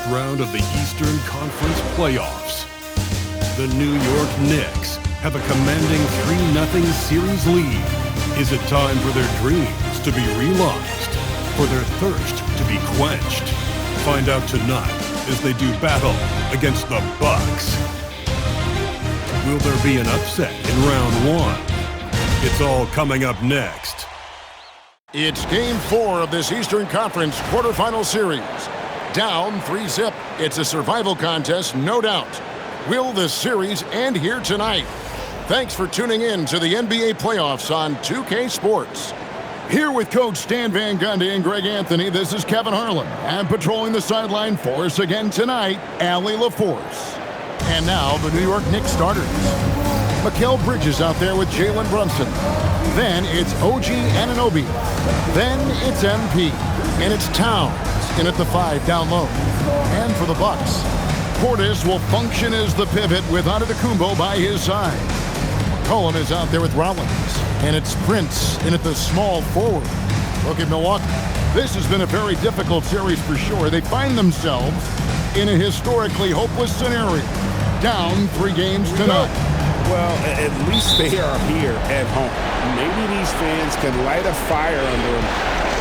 first round of the Eastern Conference playoffs. The New York Knicks have a commanding 3-0 series lead. Is it time for their dreams to be realized? For their thirst to be quenched? Find out tonight as they do battle against the Bucks. Will there be an upset in round one? It's all coming up next. It's Game 4 of this Eastern Conference quarterfinal series. Down 3-0. It's a survival contest, no doubt. Will the series end here tonight? Thanks for tuning in to the NBA playoffs on 2K Sports. Here with Coach Stan Van Gundy and Greg Anthony, this is Kevin Harlan. And patrolling the sideline for us again tonight, Allie LaForce. And now the New York Knicks starters. Mikal Bridges out there with Jalen Brunson. Then it's OG Anunoby. Then it's MP. And it's Towns in at the 5 down low. And for the Bucks, Portis will function as the pivot with Antetokounmpo by his side. McCollum is out there with Rollins. And it's Prince in at the small forward. Look at Milwaukee. This has been a very difficult series for sure. They find themselves in a historically hopeless scenario. Down 3 games to none. Well, at least they are here at home. Maybe these fans can light a fire under them,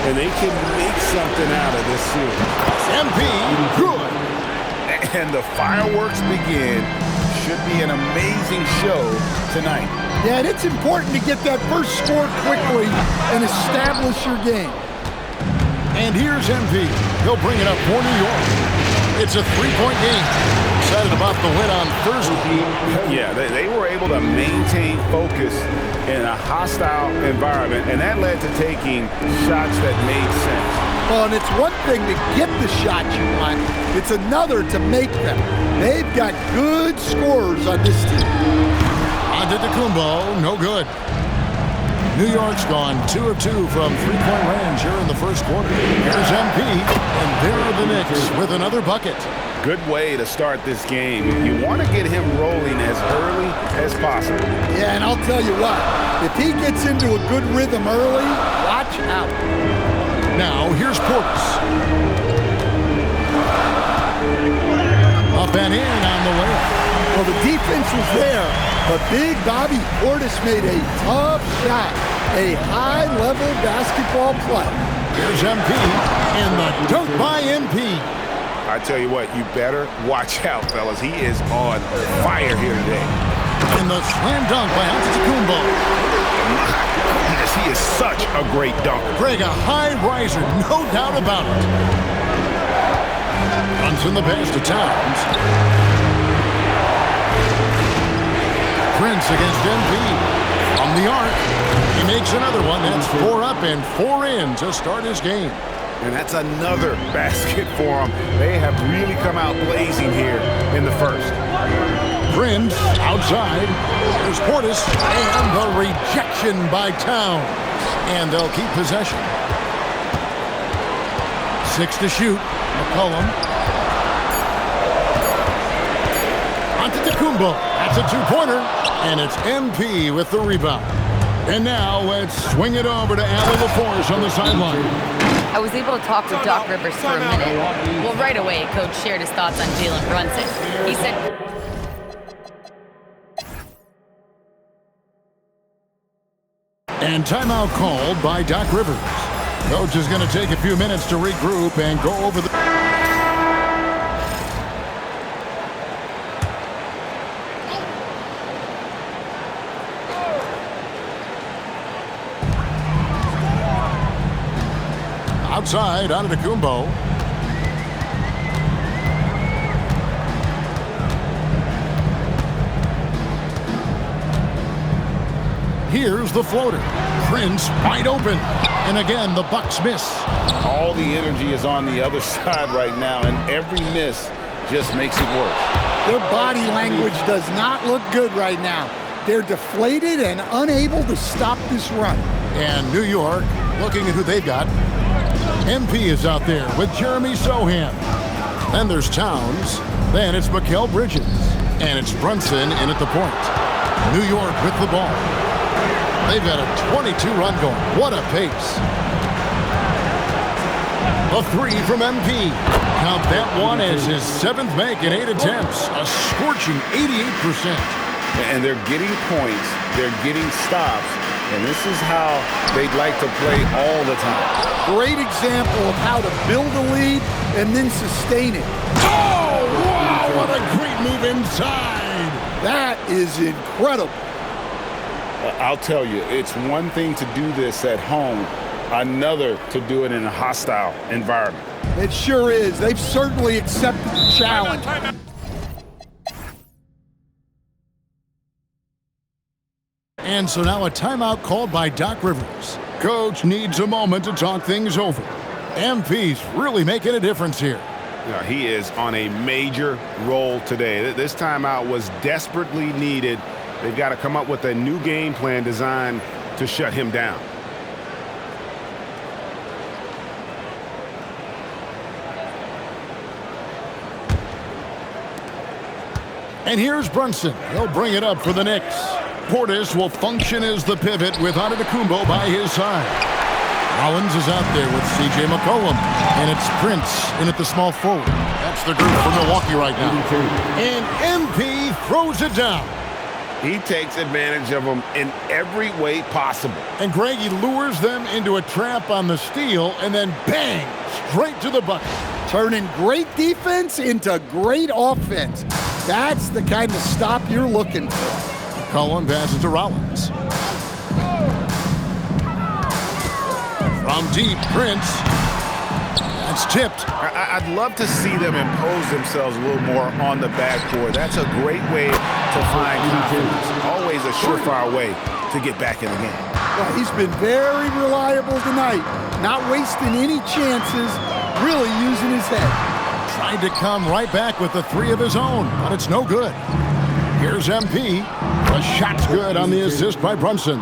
and they can make something out of this series. MP, good. And the fireworks begin. Should be an amazing show tonight. Yeah, and it's important to get that first score quickly and establish your game. And here's MP. He'll bring it up for New York. It's a 3-point game. Excited about the win on Thursday. Yeah, they were able to maintain focus in a hostile environment, and that led to taking shots that made sense. Well, and it's one thing to get the shots you want. It's another to make them. They've got good scorers on this team. Antetokounmpo, no good. New York's gone 2 of 2 from 3-point range here in the first quarter. Here's MP, and there are the Knicks with another bucket. Good way to start this game. You want to get him rolling as early as possible. Yeah, and I'll tell you what, if he gets into a good rhythm early, watch out. Now, here's Portis. Up and in on the way. Well, the defense was there, but Big Bobby Portis made a tough shot. A high-level basketball play. Here's MP, and the dunk by MP. I tell you what, you better watch out, fellas. He is on fire here today. And the slam dunk by Antetokounmpo. My goodness, he is such a great dunker. Greg, a high riser, no doubt about it. Runs in the pass to Towns. Prince against MP. From the arc, he makes another one. That's 4 up and 4 in to start his game. And that's another basket for them. They have really come out blazing here in the first. Prince outside. There's Portis. And the rejection by Towns. And they'll keep possession. 6 to shoot. McCollum. Antetokounmpo. That's a 2-pointer. And it's MP with the rebound. And now let's swing it over to Allie LaForce on the sideline. I was able to talk with Doc Rivers for a minute. Well, right away, Coach shared his thoughts on Jalen Brunson. He said... And timeout called by Doc Rivers. Coach is going to take a few minutes to regroup and go over the... Outside, Antetokounmpo. Here's the floater. Prince wide open. And again, the Bucks miss. All the energy is on the other side right now, and every miss just makes it worse. Their body language does not look good right now. They're deflated and unable to stop this run. And New York, looking at who they've got. MP is out there with Jeremy Sohan. Then there's Towns. Then it's Mikal Bridges. And it's Brunson in at the point. New York with the ball. They've got a 22-run going. What a pace. A 3 from MP. count that one as his 7th make in 8 attempts, a scorching 88%. And they're getting points, they're getting stops, and this is how they'd like to play all the time. Great example of how to build a lead and then sustain it. Oh, wow, what a great move inside. That is incredible. I'll tell you, it's one thing to do this at home, another to do it in a hostile environment. It sure is. They've certainly accepted the challenge. And so now a timeout called by Doc Rivers. Coach needs a moment to talk things over. MP's really making a difference here. He is on a major role today. This timeout was desperately needed. They've got to come up with a new game plan designed to shut him down. And here's Brunson. He'll bring it up for the Knicks. Portis will function as the pivot with Antetokounmpo by his side. Rollins is out there with C.J. McCollum. And it's Prince in at the small forward. That's the group for Milwaukee right now. And MP throws it down. He takes advantage of them in every way possible. And Greg, he lures them into a trap on the steal and then bang, straight to the bucket. Turning great defense into great offense. That's the kind of stop you're looking for. Cullen passes to Rollins. From deep, Prince. That's tipped. I'd love to see them impose themselves a little more on the backboard. That's a great way to find confidence. Always a surefire way to get back in the game. Well, he's been very reliable tonight. Not wasting any chances, really using his head. Tried to come right back with the 3 of his own, but it's no good. Here's MP. The shot's good on the assist by Brunson.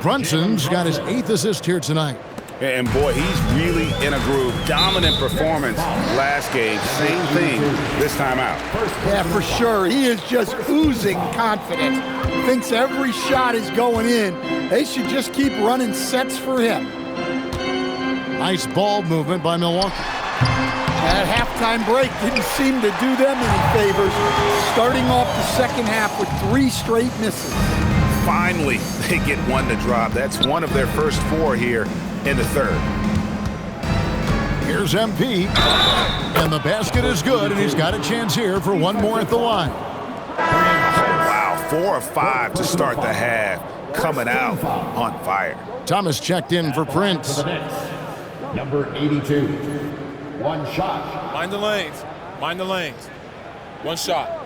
Brunson's got his 8th assist here tonight. And boy, he's really in a groove. Dominant performance last game. Same thing this time out. Yeah, for sure. He is just oozing confidence. Thinks every shot is going in. They should just keep running sets for him. Nice ball movement by Milwaukee. That halftime break didn't seem to do them any favors. Starting off the second half with 3 straight misses. Finally, they get one to drop. That's one of their first 4 here in the third. Here's MP, and the basket is good, and he's got a chance here for one more at the line. Wow, 4 of 5 to start the half, coming out on fire. Thomas checked in for Prince. Number 82, 1 shot. Mind the lanes, mind the lanes. 1 shot.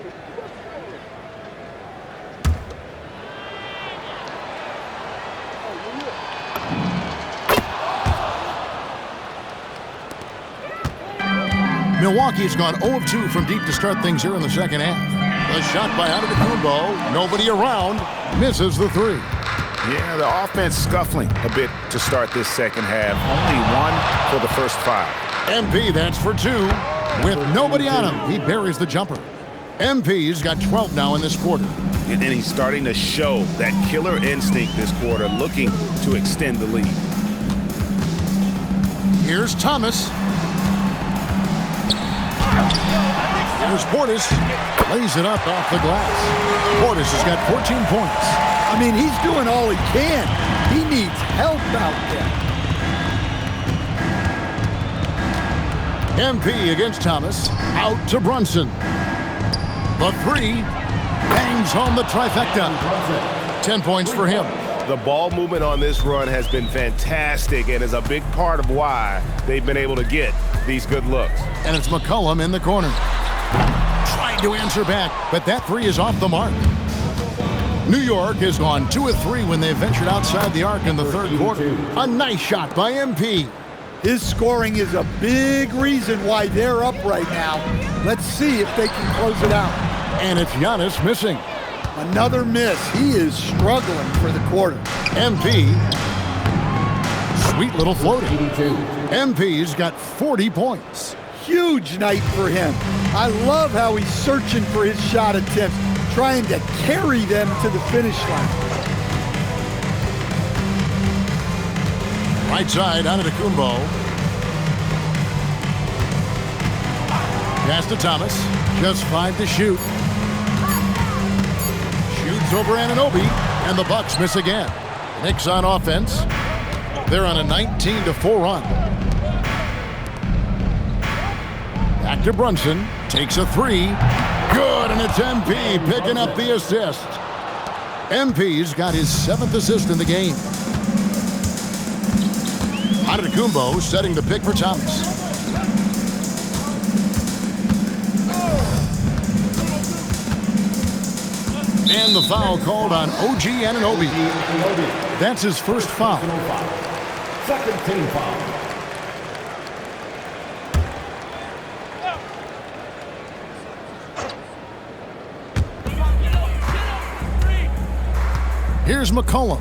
Milwaukee's gone 0 of 2 from deep to start things here in the second half. The shot by Antetokounmpo, nobody around, misses the 3. Yeah, the offense scuffling a bit to start this second half. Only 1 for the first 5. MP, that's for 2. With nobody on him, he buries the jumper. MP's got 12 now in this quarter. And he's starting to show that killer instinct this quarter, looking to extend the lead. Here's Thomas. Here's Portis. Lays it up off the glass. Portis has got 14 points. I mean, he's doing all he can. He needs help out there. MP against Thomas. Out to Brunson. The 3 bangs home the trifecta. 10 points for him. The ball movement on this run has been fantastic and is a big part of why they've been able to get these good looks. And it's McCollum in the corner. Trying to answer back, but that 3 is off the mark. New York has gone 2 of 3 when they ventured outside the arc in the third quarter. A nice shot by MP. His scoring is a big reason why they're up right now. Let's see if they can close it out. And it's Giannis missing. Another miss. He is struggling for the quarter. MP. Sweet little floater. MP's got 40 points. Huge night for him. I love how he's searching for his shot attempts, trying to carry them to the finish line. Right side, Antetokounmpo. Pass to Thomas. Just 5 to shoot. Shoots over Anunoby, and the Bucks miss again. Knicks on offense. They're on a 19-4 run. Back to Brunson. Takes a 3. Good, and it's MP picking up the assist. MP's got his 7th assist in the game. Antetokounmpo setting the pick for Thomas. And the foul called on OG Anunoby. That's his first foul. Second team foul. Here's McCollum.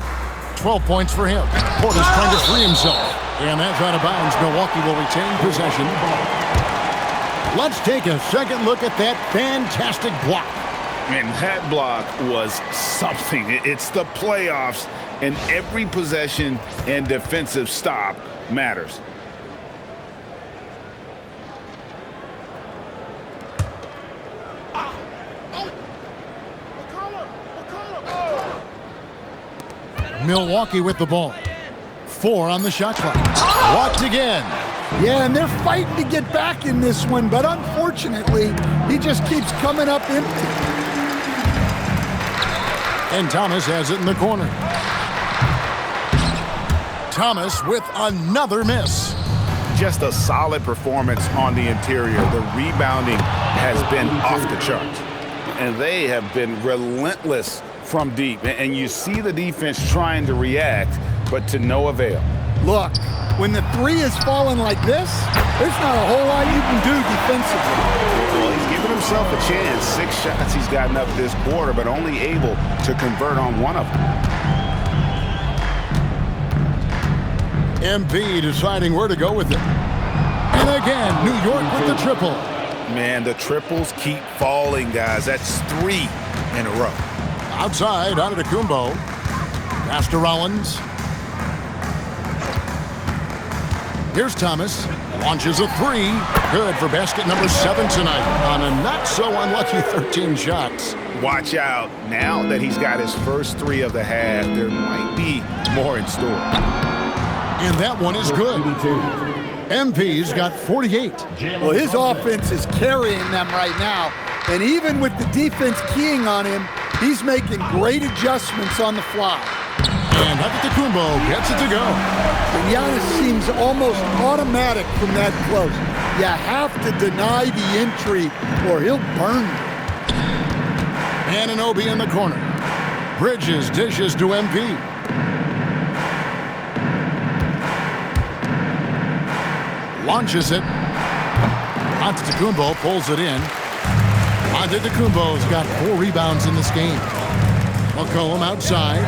12 points for him. Portis trying to free himself. And that's out of bounds. Milwaukee will retain possession. Let's take a second look at that fantastic block. And that block was something. It's the playoffs, and every possession and defensive stop matters. Milwaukee with the ball. 4 on the shot clock. Walked again. Yeah, and they're fighting to get back in this one, but unfortunately, he just keeps coming up empty. And Thomas has it in the corner. Thomas with another miss. Just a solid performance on the interior. The rebounding has been off the charts. And they have been relentless from deep. And you see the defense trying to react, but to no avail. Look, when the 3 is falling like this, there's not a whole lot you can do defensively. Well, he's given himself a chance. 6 shots he's gotten up this quarter, but only able to convert on 1 of them. MP deciding where to go with it. And again, New York with the triple. Man, the triples keep falling, guys. That's 3 in a row. Outside, Antetokounmpo. Pass to Rollins. Here's Thomas. Launches a 3. Good for basket number 7 tonight on a not-so-unlucky 13 shots. Watch out. Now that he's got his first 3 of the half, there might be more in store. And that one is good. MP's got 48. Well, his offense is carrying them right now. And even with the defense keying on him, he's making great adjustments on the fly. And Antetokounmpo gets it to go. And Giannis seems almost automatic from that close. You have to deny the entry or he'll burn you. Anunoby in the corner. Bridges dishes to MP. Launches it. Antetokounmpo pulls it in. Antetokounmpo's got 4 rebounds in this game. McCollum outside.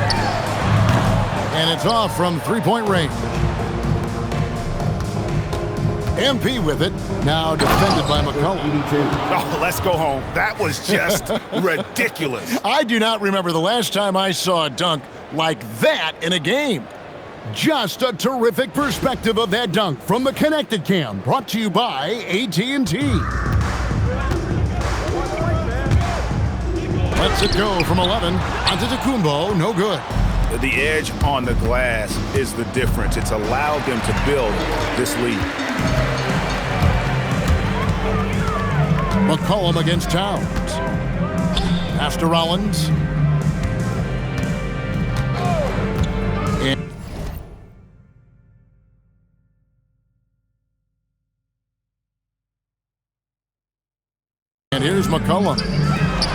And it's off from 3-point range. MP with it. Now defended by McCollum. Oh, let's go home. That was just ridiculous. I do not remember the last time I saw a dunk like that in a game. Just a terrific perspective of that dunk from the Connected Cam, brought to you by AT&T. Lets it go from 11. Antetokounmpo, no good. The edge on the glass is the difference. It's allowed them to build this lead. McCollum against Towns. Pass to Rollins. And here's McCollum.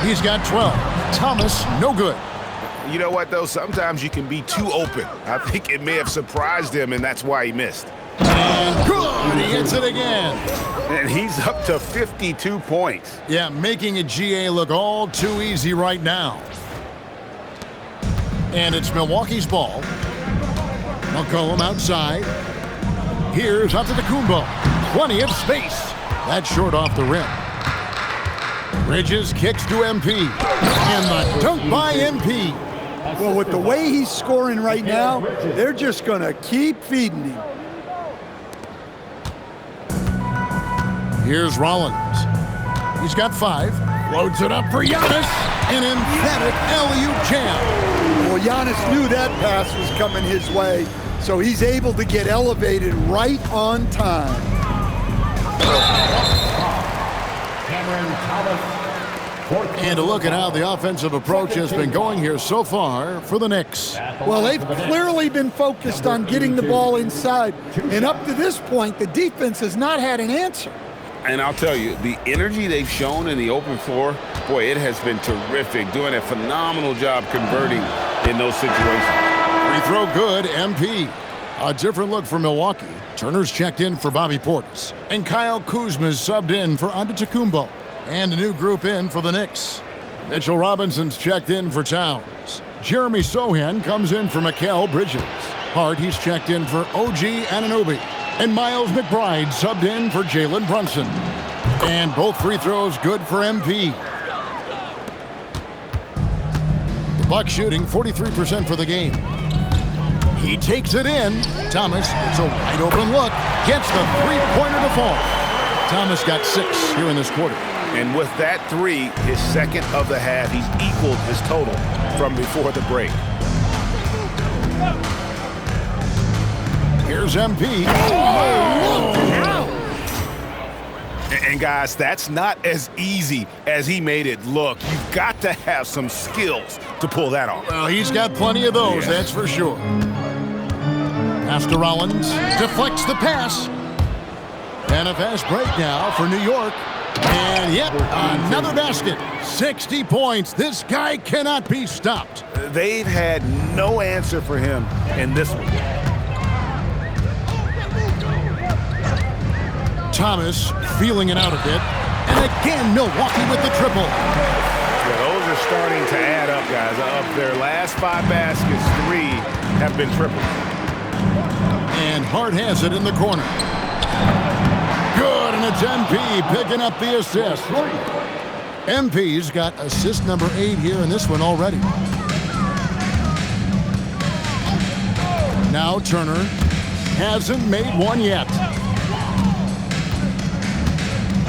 He's got 12. Thomas, no good. You know what, though? Sometimes you can be too open. I think it may have surprised him, and that's why he missed. And good! He hits it again. And he's up to 52 points. Yeah, making a GA look all too easy right now. And it's Milwaukee's ball. McCollum outside. Here's Antetokounmpo. Plenty of space. That's short off the rim. Bridges kicks to MP. And the dunk by MP. Well, with the way he's scoring right now, they're just going to keep feeding him. Here's Rollins. He's got 5. Loads it up for Giannis. An emphatic alley-oop jam. Well, Giannis knew that pass was coming his way, so he's able to get elevated right on time. Cameron Thomas. And a look at how the offensive approach has been going here so far for the Knicks. Well, they've clearly been focused on getting the ball inside, and up to this point, the defense has not had an answer. And I'll tell you, the energy they've shown in the open floor, boy, it has been terrific, doing a phenomenal job converting in those situations. Free throw good, MP. A different look for Milwaukee. Turner's checked in for Bobby Portis. And Kyle Kuzma's subbed in for Antetokounmpo. And a new group in for the Knicks. Mitchell Robinson's checked in for Towns. Jeremy Sohan comes in for Mikal Bridges. Hart, he's checked in for OG Anunoby. And Miles McBride subbed in for Jalen Brunson. And both free throws good for MP. The Bucks shooting 43% for the game. He takes it in. Thomas, it's a wide open look. Gets the three-pointer to fall. Thomas got 6 here in this quarter. And with that 3, his second of the half, he's equaled his total from before the break. Here's MP. And guys, that's not as easy as he made it look. You've got to have some skills to pull that off. Well, he's got plenty of those, that's for sure. Pass to Rollins. Deflects the pass. And a fast break now for New York. And yet another basket. 60 points. This guy cannot be stopped. They've had no answer for him in this one. Thomas feeling it out a bit. And again, Milwaukee with the triple. Yeah, those are starting to add up, guys. Of their last 5 baskets, 3 have been triples. And Hart has it in the corner. Good, and it's MP picking up the assist. MP's got assist number 8 here in this one already. Now Turner hasn't made one yet.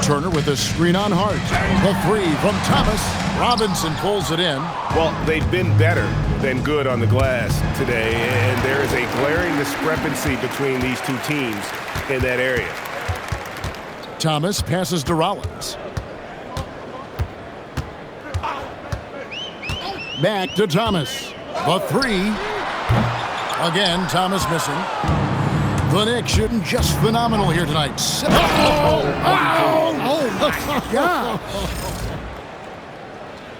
Turner with a screen on Hart. The 3 from Thomas. Robinson pulls it in. Well, they've been better than good on the glass today, and there is a glaring discrepancy between these two teams in that area. Thomas passes to Rollins. Back to Thomas. The 3. Again, Thomas missing. The Knicks shooting just phenomenal here tonight. Oh my God.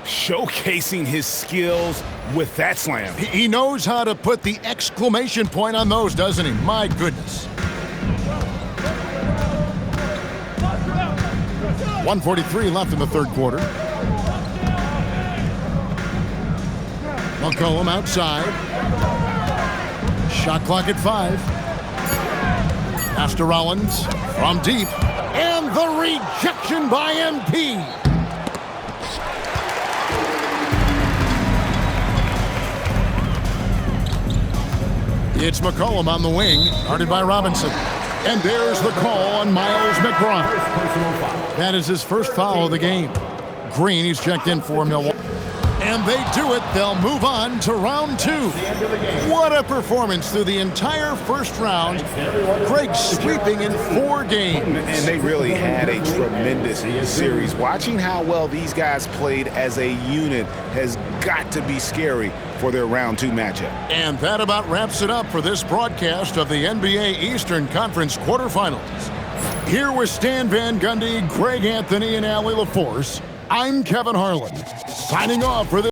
Showcasing his skills with that slam. He knows how to put the exclamation point on those, doesn't he? My goodness. 1:43 left in the third quarter. McCollum outside. Shot clock at 5. Pass to Rollins from deep. And the rejection by MP. It's McCollum on the wing, guarded by Robinson. And there's the call on Miles McBride. That is his first foul of the game. Green, he's checked in for Milwaukee. And they do it. They'll move on to round 2. What a performance through the entire first round. Craig sweeping in 4 games. And they really had a tremendous series. Watching how well these guys played as a unit has got to be scary for their round 2 matchup. And that about wraps it up for this broadcast of the NBA Eastern Conference quarterfinals. Here with Stan Van Gundy, Greg Anthony, and Allie LaForce, I'm Kevin Harlan, signing off for this.